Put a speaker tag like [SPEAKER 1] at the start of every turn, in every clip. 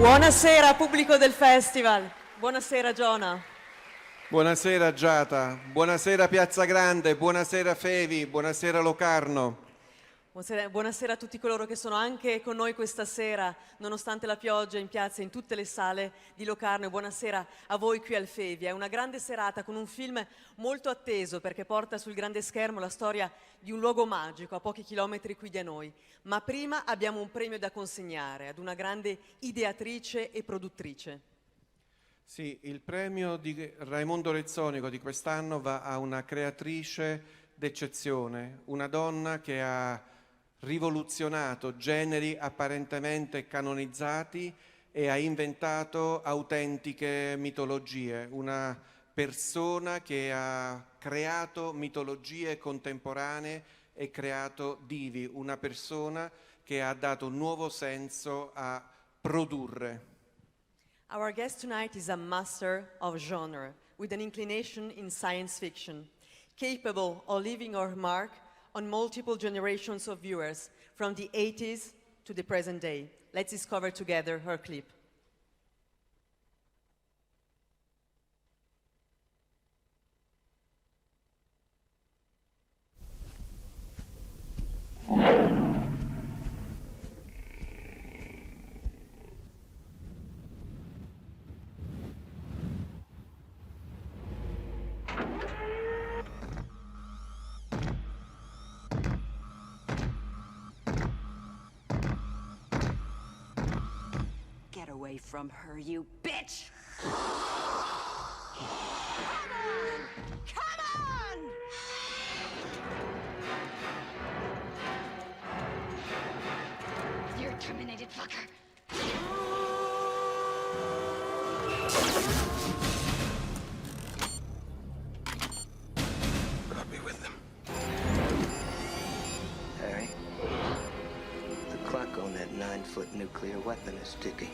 [SPEAKER 1] Buonasera pubblico del festival, buonasera Giona.
[SPEAKER 2] Buonasera Giata, buonasera Piazza Grande, buonasera Fevi, buonasera Locarno.
[SPEAKER 1] Buonasera a tutti coloro che sono anche con noi questa sera, nonostante la pioggia in piazza, in tutte le sale di Locarno, e buonasera a voi qui al Fevi. È una grande serata con un film molto atteso perché porta sul grande schermo la storia di un luogo magico a pochi chilometri qui da noi. Ma prima abbiamo un premio da consegnare ad una grande ideatrice e produttrice.
[SPEAKER 2] Sì, il premio di Raimondo Rezzonico di quest'anno va a una creatrice d'eccezione, una donna che ha rivoluzionato generi apparentemente canonizzati e ha inventato autentiche mitologie, una persona che ha creato mitologie contemporanee e creato divi, una persona che ha dato un nuovo senso a produrre.
[SPEAKER 1] Our guest tonight is a master of genre with an inclination in science fiction, capable of leaving her mark on multiple generations of viewers from the 80s to the present day. Let's discover together her clip.
[SPEAKER 3] Get away from her, you bitch! Come on! You're terminated, fucker.
[SPEAKER 4] I'll be with them.
[SPEAKER 5] Harry, the clock on that 9-foot nuclear weapon is ticking.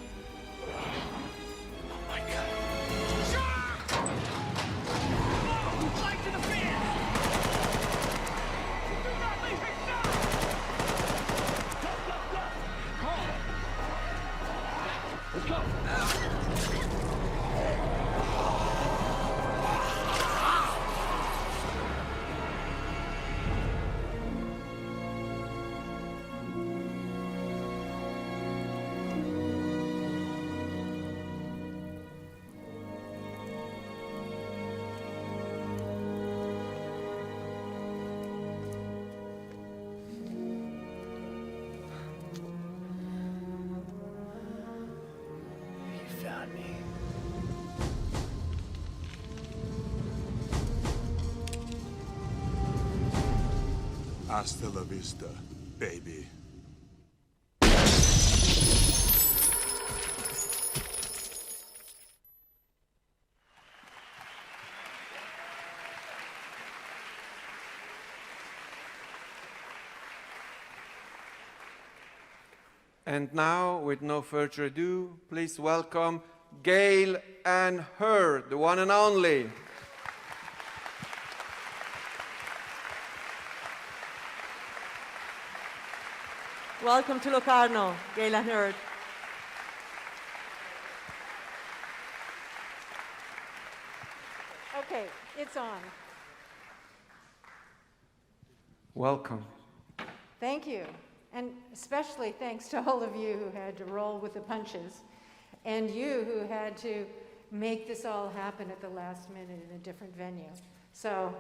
[SPEAKER 4] Oh my God.
[SPEAKER 6] Flight to the fan! Do not leave me now! Go, go, go! Come on! Let's go! Found me.
[SPEAKER 4] Hasta la vista, baby.
[SPEAKER 2] And now, with no further ado, please welcome Gale and Hurd, the one and only.
[SPEAKER 1] Welcome to Locarno, Gale and Hurd.
[SPEAKER 7] Okay, it's on.
[SPEAKER 2] Welcome.
[SPEAKER 7] Thank you. And especially thanks to all of you who had to roll with the punches, and you who had to make this all happen at the last minute in a different venue. So,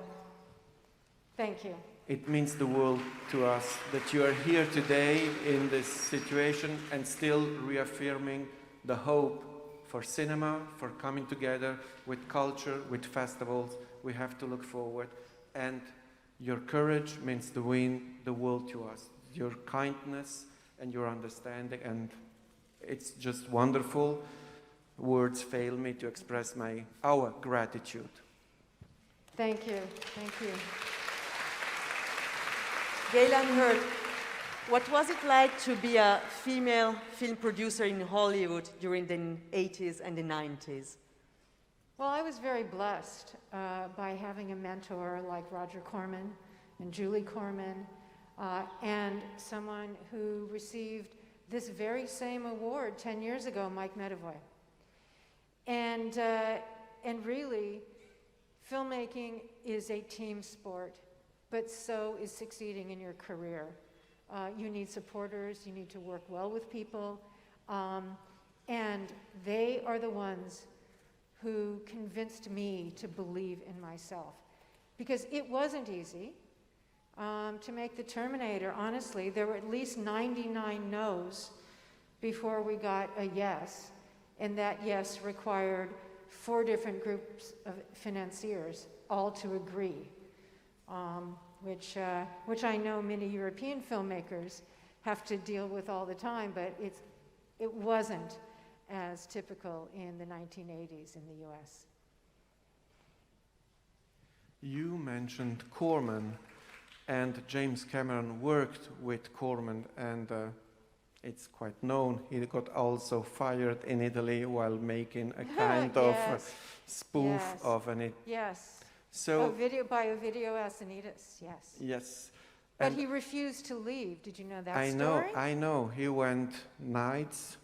[SPEAKER 7] thank you.
[SPEAKER 2] It means the world to us that you are here today in this situation and still reaffirming the hope for cinema, for coming together with culture, with festivals. We have to look forward. And your courage means to win the world to us. Your kindness and your understanding, and it's just wonderful. Words fail me to express our gratitude.
[SPEAKER 7] Thank you. Thank you.
[SPEAKER 1] Gale and Hurd, what was it like to be a female film producer in Hollywood during the 80s and the 90s?
[SPEAKER 7] Well, I was very blessed by having a mentor like Roger Corman and Julie Corman, and someone who received this very same award 10 years ago, Mike Medavoy. And really, filmmaking is a team sport, but so is succeeding in your career. You need supporters, you need to work well with people, and they are the ones who convinced me to believe in myself. Because it wasn't easy to make the Terminator. Honestly, there were at least 99 no's before we got a yes, and that yes required 4 different groups of financiers all to agree, which I know many European filmmakers have to deal with all the time, but it wasn't as typical in the 1980s in the US.
[SPEAKER 2] You mentioned Corman, and James Cameron worked with Corman, and it's quite known he got also fired in Italy while making a kind of spoof of an...
[SPEAKER 7] Yes.
[SPEAKER 2] So
[SPEAKER 7] By Ovidio Asinides, yes.
[SPEAKER 2] yes.
[SPEAKER 7] But
[SPEAKER 2] And
[SPEAKER 7] he refused to leave. Did you know that story?
[SPEAKER 2] I know. He went nights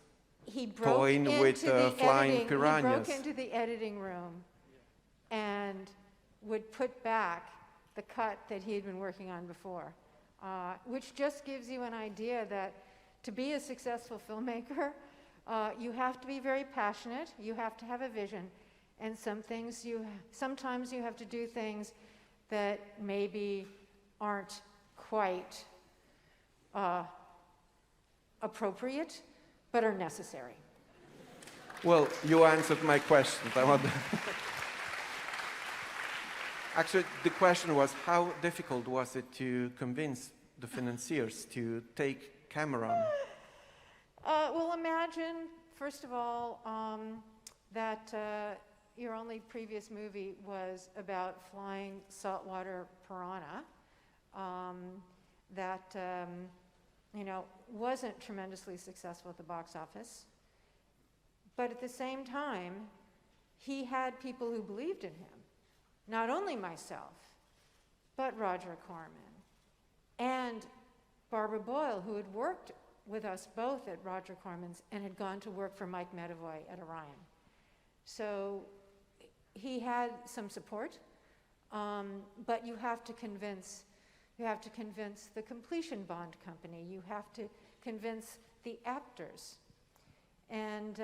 [SPEAKER 7] He broke
[SPEAKER 2] toying
[SPEAKER 7] into
[SPEAKER 2] with
[SPEAKER 7] the
[SPEAKER 2] flying
[SPEAKER 7] editing,
[SPEAKER 2] piranhas.
[SPEAKER 7] He broke into the editing room and would put back the cut that he had been working on before, which just gives you an idea that to be a successful filmmaker, you have to be very passionate, you have to have a vision, and sometimes you have to do things that maybe aren't quite appropriate, but are necessary.
[SPEAKER 2] Well, you answered my question. Actually, the question was, how difficult was it to convince the financiers to take Cameron?
[SPEAKER 7] Well, imagine, first of all, that your only previous movie was about flying saltwater piranha that wasn't tremendously successful at the box office. But at the same time, he had people who believed in him. Not only myself, but Roger Corman and Barbara Boyle, who had worked with us both at Roger Corman's and had gone to work for Mike Medavoy at Orion. So he had some support, but you have to convince the completion bond company. You have to convince the actors. And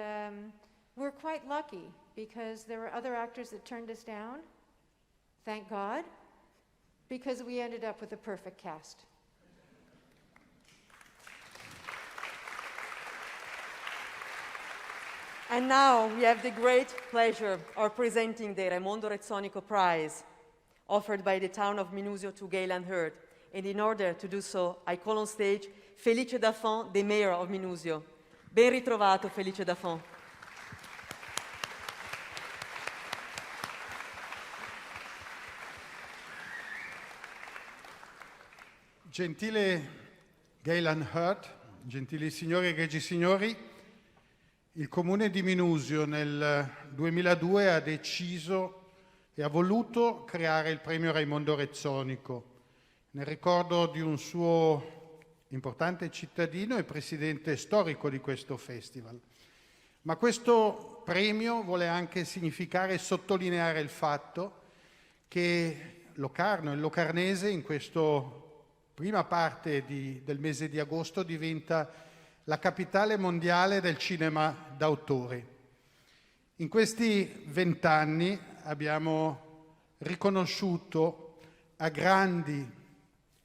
[SPEAKER 7] we're quite lucky because there were other actors that turned us down. Thank God, because we ended up with a perfect cast.
[SPEAKER 1] And now we have the great pleasure of presenting the Raimondo Rezzonico Prize, offered by the town of Minusio to Gale and Hurd. And in order to do so, I call on stage Felice Dafont, the mayor of Minusio. Ben ritrovato, Felice Dafont.
[SPEAKER 8] Gentile Gale and Hurd, gentili signori e egregi signori, il comune di Minusio nel 2002 ha deciso e ha voluto creare il premio Raimondo Rezzonico nel ricordo di un suo importante cittadino e presidente storico di questo festival. Ma questo premio vuole anche significare e sottolineare il fatto che Locarno, il locarnese, in questa prima parte del mese di agosto diventa la capitale mondiale del cinema d'autore. In questi 20 anni abbiamo riconosciuto a grandi,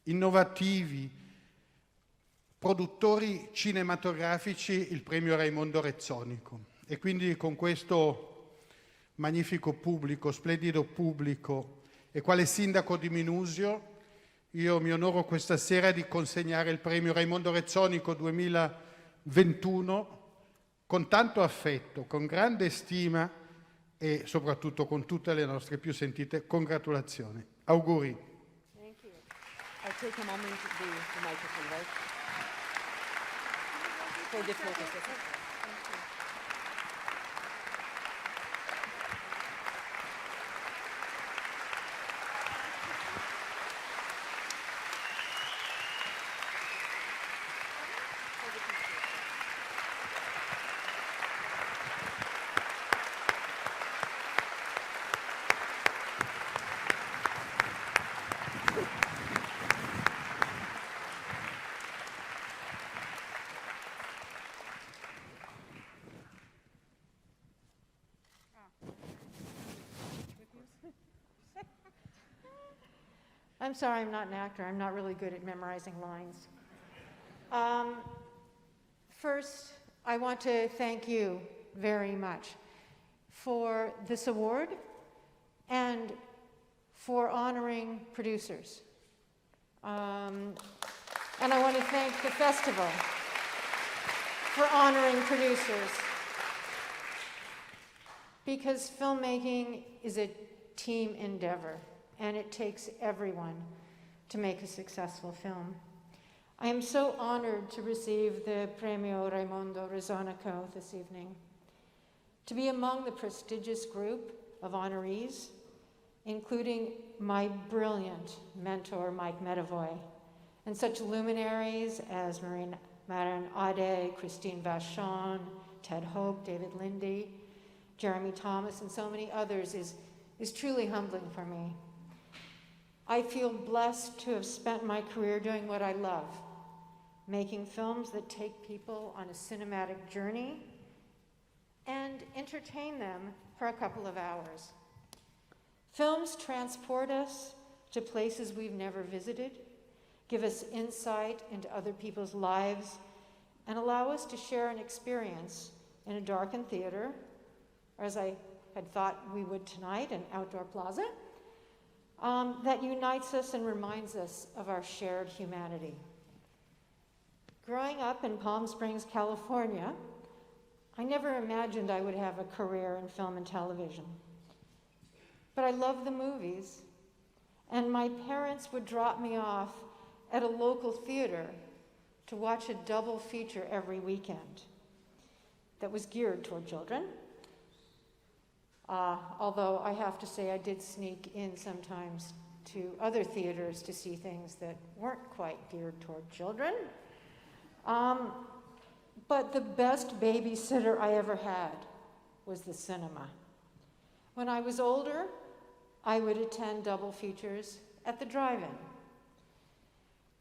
[SPEAKER 8] innovativi produttori cinematografici il premio Raimondo Rezzonico e quindi con questo magnifico pubblico, splendido pubblico e quale sindaco di Minusio io mi onoro questa sera di consegnare il premio Raimondo Rezzonico 2021 con tanto affetto, con grande stima e soprattutto con tutte le nostre più sentite congratulazioni. Auguri.
[SPEAKER 1] Thank you. I'll take a moment to the microphone, right? For the photos. Thank you.
[SPEAKER 7] I'm sorry, I'm not an actor. I'm not really good at memorizing lines. First, I want to thank you very much for this award and for honoring producers. And I want to thank the festival for honoring producers, because filmmaking is a team endeavor, and it takes everyone to make a successful film. I am so honored to receive the Premio Raimondo Rezzonico this evening, to be among the prestigious group of honorees, including my brilliant mentor, Mike Medavoy, and such luminaries as Marin Ade, Christine Vachon, Ted Hope, David Lindy, Jeremy Thomas, and so many others is truly humbling for me. I feel blessed to have spent my career doing what I love, making films that take people on a cinematic journey and entertain them for a couple of hours. Films transport us to places we've never visited, give us insight into other people's lives, and allow us to share an experience in a darkened theater, or as I had thought we would tonight, an outdoor plaza, that unites us and reminds us of our shared humanity. Growing up in Palm Springs, California, I never imagined I would have a career in film and television. But I love the movies, and my parents would drop me off at a local theater to watch a double feature every weekend that was geared toward children. Although I have to say I did sneak in sometimes to other theaters to see things that weren't quite geared toward children. But the best babysitter I ever had was the cinema. When I was older, I would attend double features at the drive-in.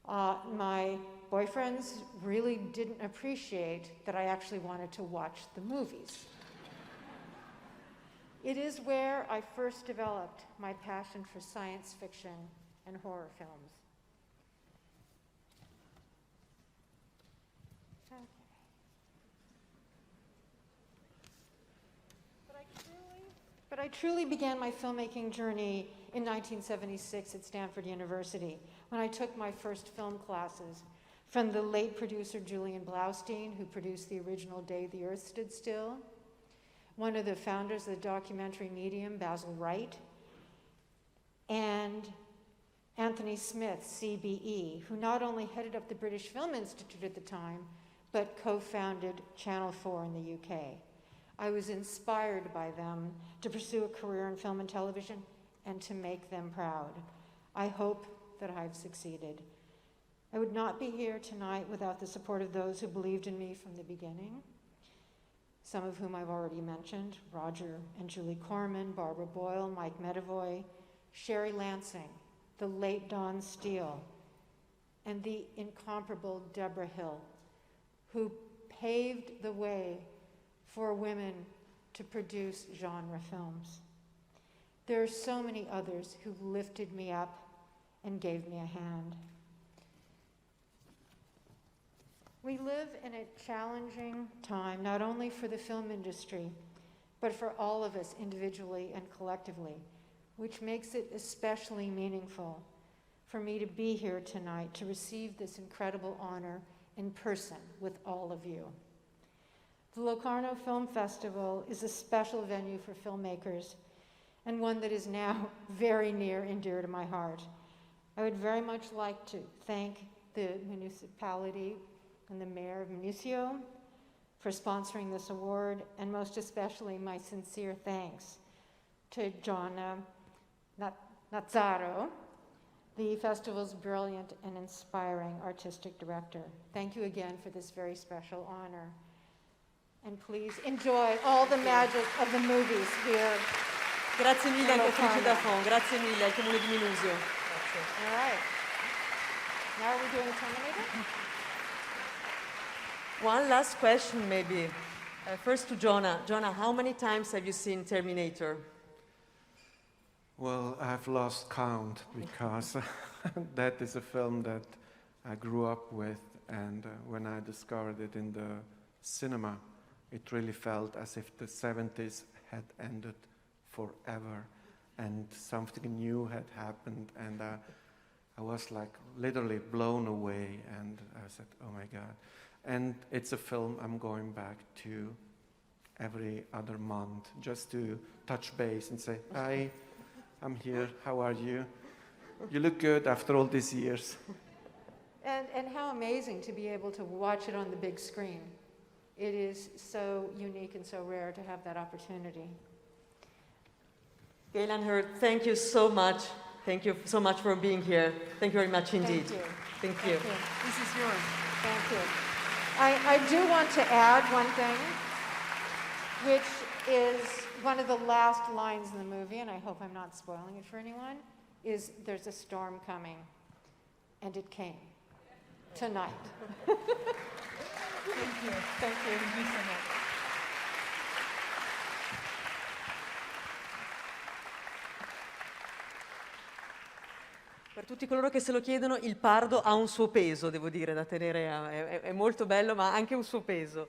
[SPEAKER 7] My boyfriends really didn't appreciate that I actually wanted to watch the movies. It is where I first developed my passion for science fiction and horror films. Okay. But I truly began my filmmaking journey in 1976 at Stanford University, when I took my first film classes from the late producer Julian Blaustein, who produced the original Day the Earth Stood Still, one of the founders of the documentary medium, Basil Wright, and Anthony Smith, CBE, who not only headed up the British Film Institute at the time, but co-founded Channel 4 in the UK. I was inspired by them to pursue a career in film and television and to make them proud. I hope that I've succeeded. I would not be here tonight without the support of those who believed in me from the beginning, some of whom I've already mentioned: Roger and Julie Corman, Barbara Boyle, Mike Medavoy, Sherry Lansing, the late Dawn Steele, and the incomparable Deborah Hill, who paved the way for women to produce genre films. There are so many others who lifted me up and gave me a hand. We live in a challenging time, not only for the film industry, but for all of us individually and collectively, which makes it especially meaningful for me to be here tonight to receive this incredible honor in person with all of you. The Locarno Film Festival is a special venue for filmmakers, and one that is now very near and dear to my heart. I would very much like to thank the municipality and the mayor of Municio for sponsoring this award, and most especially my sincere thanks to Gianna Nazzaro, the festival's brilliant and inspiring artistic director. Thank you again for this very special honor. And please enjoy all the magic of the movies here.
[SPEAKER 1] Grazie mille all'Autrice da Fond, grazie mille al Comune di Minusio.
[SPEAKER 7] All right. Now are we doing Terminator?
[SPEAKER 1] One last question maybe. First to Jonah. Jonah, how many times have you seen Terminator?
[SPEAKER 2] Well, I've lost count because that is a film that I grew up with, and when I discovered it in the cinema, it really felt as if the 70s had ended forever and something new had happened, and I was like literally blown away, and I said, oh my God. And it's a film I'm going back to every other month just to touch base and say, hi, I'm here, how are you? You look good after all these years.
[SPEAKER 7] And how amazing to be able to watch it on the big screen. It is so unique and so rare to have that opportunity.
[SPEAKER 1] Gale and Hurd, thank you so much. Thank you so much for being here. Thank you very much indeed.
[SPEAKER 7] Thank you.
[SPEAKER 1] Thank you.
[SPEAKER 7] Thank you.
[SPEAKER 1] This is yours.
[SPEAKER 7] Thank you. I do want to add one thing, which is one of the last lines in the movie, and I hope I'm not spoiling it for anyone, is there's a storm coming, and it came tonight.
[SPEAKER 1] Thank you.
[SPEAKER 7] Thank you.
[SPEAKER 1] Thank you so much. Per tutti coloro che se lo chiedono, il pardo ha un suo peso, devo dire, da tenere, è molto bello, ma ha anche un suo peso.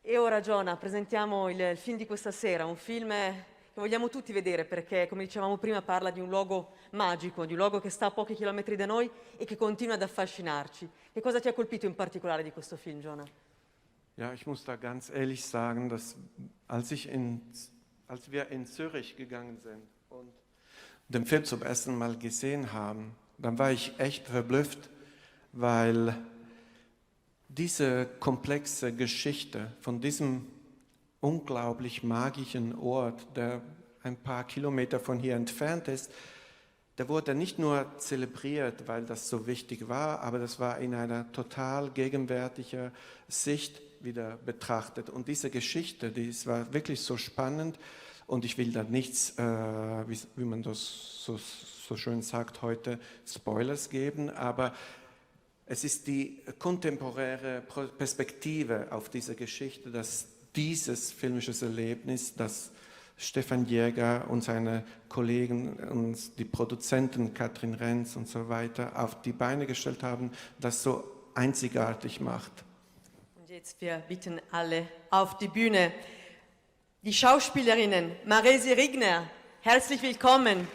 [SPEAKER 1] E ora, Giona, presentiamo il film di questa sera, un film che vogliamo tutti vedere perché, come dicevamo prima, parla di un luogo magico, di un luogo che sta a pochi chilometri da noi e che continua ad affascinarci. Che cosa ti ha colpito in particolare di questo film, Giona?
[SPEAKER 2] Ja, ich muss da ganz ehrlich sagen, dass als wir in Zürich gegangen sind und den Film zum ersten Mal gesehen haben, dann war ich echt verblüfft, weil diese komplexe Geschichte von diesem unglaublich magischen Ort, der ein paar Kilometer von hier entfernt ist, der wurde nicht nur zelebriert, weil das so wichtig war, aber das war in einer total gegenwärtigen Sicht wieder betrachtet. Und diese Geschichte, die war wirklich so spannend. Und ich will da nichts, wie man das so schön sagt heute, Spoilers geben, aber es ist die kontemporäre Perspektive auf diese Geschichte, dass dieses filmische Erlebnis, das Stefan Jäger und seine Kollegen und die Produzenten Katrin Renz und so weiter auf die Beine gestellt haben, das so einzigartig macht.
[SPEAKER 1] Und jetzt wir bitten alle auf die Bühne. Die Schauspielerinnen Maresi Rigner, herzlich willkommen.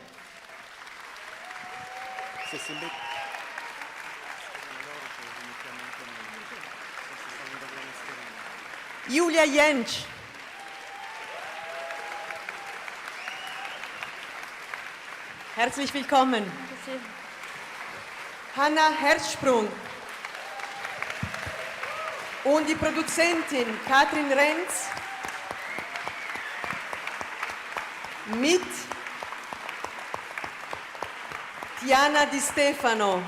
[SPEAKER 1] Julia Jentsch. Herzlich willkommen. Hanna Herzsprung. Und die Produzentin Katrin Renz mit Tiana Di Stefano,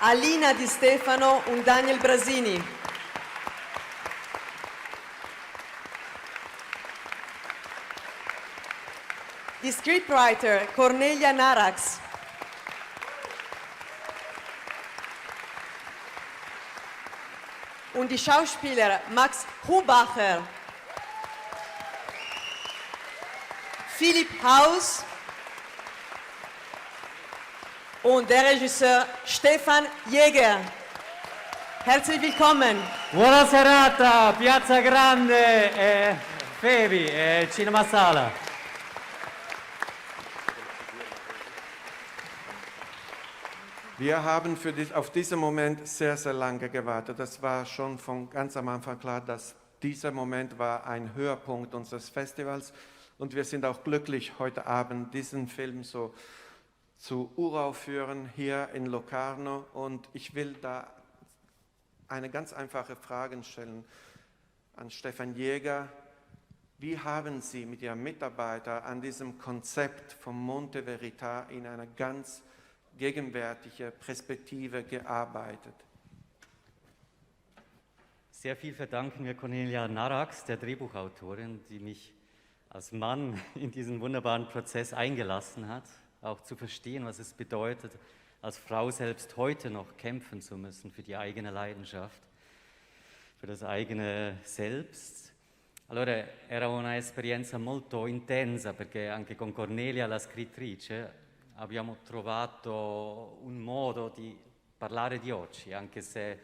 [SPEAKER 1] Alina Di Stefano und Daniel Brasini. Die Scriptwriter Cornelia Narax. Und die Schauspieler Max Hubacher, Philipp Haus und der Regisseur Stefan Jäger. Herzlich willkommen.
[SPEAKER 9] Buona serata, Piazza Grande, Fevi, Cinema Sala.
[SPEAKER 2] Wir haben auf diesen Moment sehr, sehr lange gewartet. Das war schon von ganz am Anfang klar, dass dieser Moment war ein Höhepunkt unseres Festivals. Und wir sind auch glücklich, heute Abend diesen Film so zu uraufführen hier in Locarno. Und ich will da eine ganz einfache Frage stellen an Stefan Jäger. Wie haben Sie mit Ihren Mitarbeitern an diesem Konzept von MONTE VERITÀ in einer ganz gegenwärtigen Perspektive gearbeitet?
[SPEAKER 9] Sehr viel verdanken wir Cornelia Narax, der Drehbuchautorin, die mich als Mann in diesen wunderbaren Prozess eingelassen hat, auch zu verstehen, was es bedeutet, als Frau selbst heute noch kämpfen zu müssen für die eigene Leidenschaft, für das eigene Selbst. Allora, era un'esperienza molto intensa perché anche con Cornelia, la scrittrice, abbiamo trovato un modo di parlare di oggi, anche se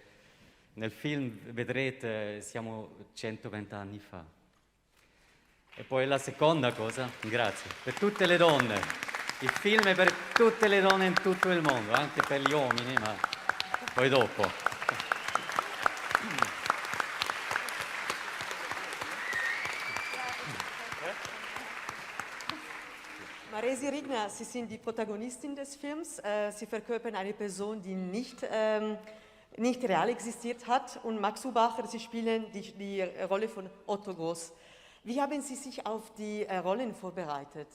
[SPEAKER 9] nel film vedrete siamo 120 anni fa. E poi la seconda cosa, grazie, per tutte le donne. Il film è per tutte le donne in tutto il mondo, anche per gli uomini, ma poi dopo.
[SPEAKER 1] Maresi Rigner, Sie sind die Protagonistin des Films. Sie verkörpern eine Person, die nicht real existiert hat. Und Max Hubacher, Sie spielen die Rolle von Otto Groß. Wie haben Sie sich auf die Rollen vorbereitet?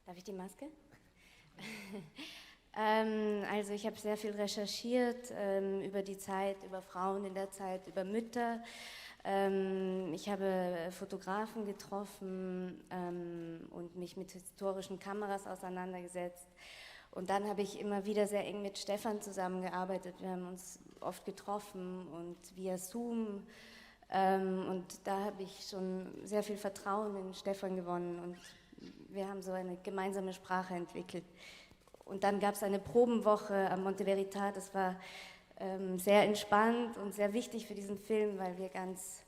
[SPEAKER 10] Darf ich die Maske? Also ich habe sehr viel recherchiert über die Zeit, über Frauen in der Zeit, über Mütter. Ich habe Fotografen getroffen und mich mit historischen Kameras auseinandergesetzt. Und dann habe ich immer wieder sehr eng mit Stefan zusammengearbeitet. Wir haben uns oft getroffen und via Zoom. Und da habe ich schon sehr viel Vertrauen in Stefan gewonnen und wir haben so eine gemeinsame Sprache entwickelt. Und dann gab es eine Probenwoche am Monte VERITà, das war sehr entspannt und sehr wichtig für diesen Film, weil wir ganz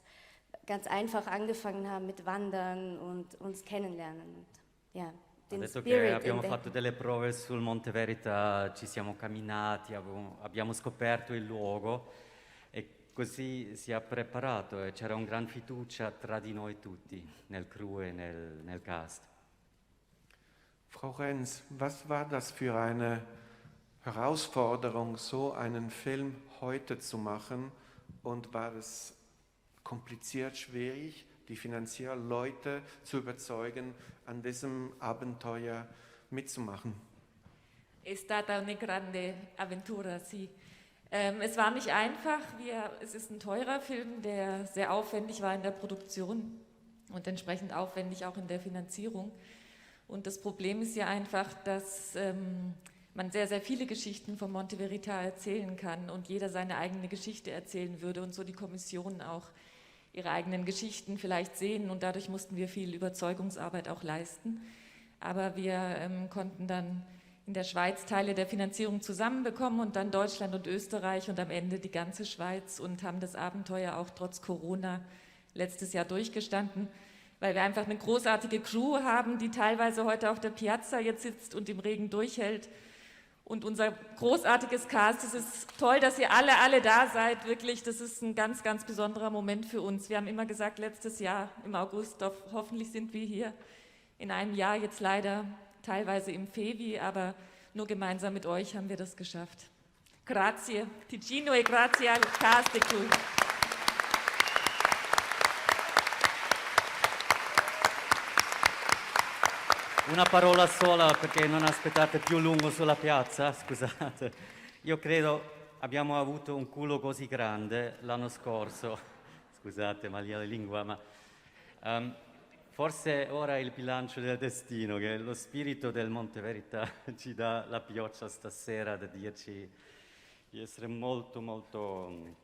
[SPEAKER 10] einfach angefangen haben mit Wandern und uns kennenlernen. Und, ja, den
[SPEAKER 9] Adesso che
[SPEAKER 10] Spirit
[SPEAKER 9] abbiamo
[SPEAKER 10] in
[SPEAKER 9] fatto delle prove sul Monte VERITà, ci siamo camminati, abbiamo scoperto il luogo e così si è preparato e c'era un gran fiducia tra di noi tutti, nel crew e nel cast.
[SPEAKER 2] Frau Renz, was war das für eine Herausforderung, so einen Film heute zu machen? Und war es kompliziert, schwierig, die finanziellen Leute zu überzeugen, an diesem Abenteuer mitzumachen?
[SPEAKER 11] È stata una grande avventura, sì. Es war nicht einfach. Es ist ein teurer Film, der sehr aufwendig war in der Produktion und entsprechend aufwendig auch in der Finanzierung. Und das Problem ist ja einfach, dass man sehr, sehr viele Geschichten vom Monte VERITà erzählen kann und jeder seine eigene Geschichte erzählen würde und so die Kommissionen auch ihre eigenen Geschichten vielleicht sehen und dadurch mussten wir viel Überzeugungsarbeit auch leisten. Aber wir konnten dann in der Schweiz Teile der Finanzierung zusammenbekommen und dann Deutschland und Österreich und am Ende die ganze Schweiz und haben das Abenteuer auch trotz Corona letztes Jahr durchgestanden, weil wir einfach eine großartige Crew haben, die teilweise heute auf der Piazza jetzt sitzt und im Regen durchhält. Und unser großartiges Cast, es ist toll, dass ihr alle da seid, wirklich, das ist ein ganz, ganz besonderer Moment für uns. Wir haben immer gesagt, letztes Jahr im August, hoffentlich sind wir hier in einem Jahr, jetzt leider teilweise im Fevi, aber nur gemeinsam mit euch haben wir das geschafft. Grazie Ticino e grazie al cast e crew.
[SPEAKER 9] Una parola sola perché non aspettate più lungo sulla piazza, scusate. Io credo abbiamo avuto un culo così grande l'anno scorso, scusate ma la lingua, ma forse ora è il bilancio del destino, che lo spirito del Monte VERITà ci dà la pioggia stasera da dirci die essere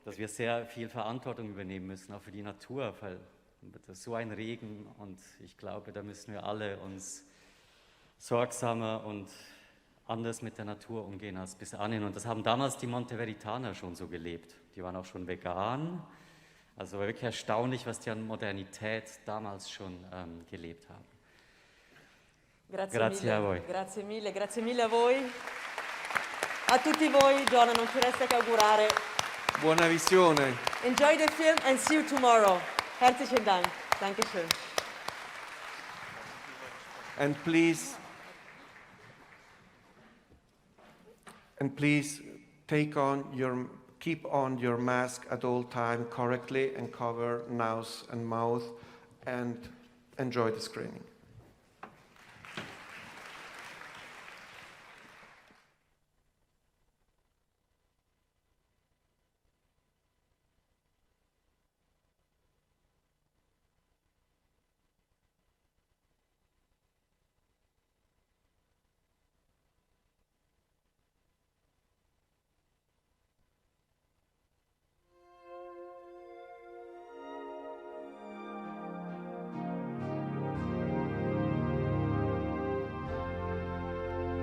[SPEAKER 9] dass wir sehr viel Verantwortung übernehmen müssen, auch für die Natur, weil so ein Regen und ich glaube, da müssen wir alle uns sorgsamer und anders mit der Natur umgehen als bis anhin. Und das haben damals die Monte VERITAner schon so gelebt. Die waren auch schon vegan. Also wirklich erstaunlich, was die an Modernität damals schon gelebt haben. Grazie a voi.
[SPEAKER 1] Grazie mille a voi. A tutti voi, Giona, non ci resta che augurare.
[SPEAKER 2] Buona visione.
[SPEAKER 1] Enjoy the film and see you tomorrow. Herzlichen Dank. Dankeschön.
[SPEAKER 2] And please keep on your mask at all time correctly and cover nose and mouth and enjoy the screening.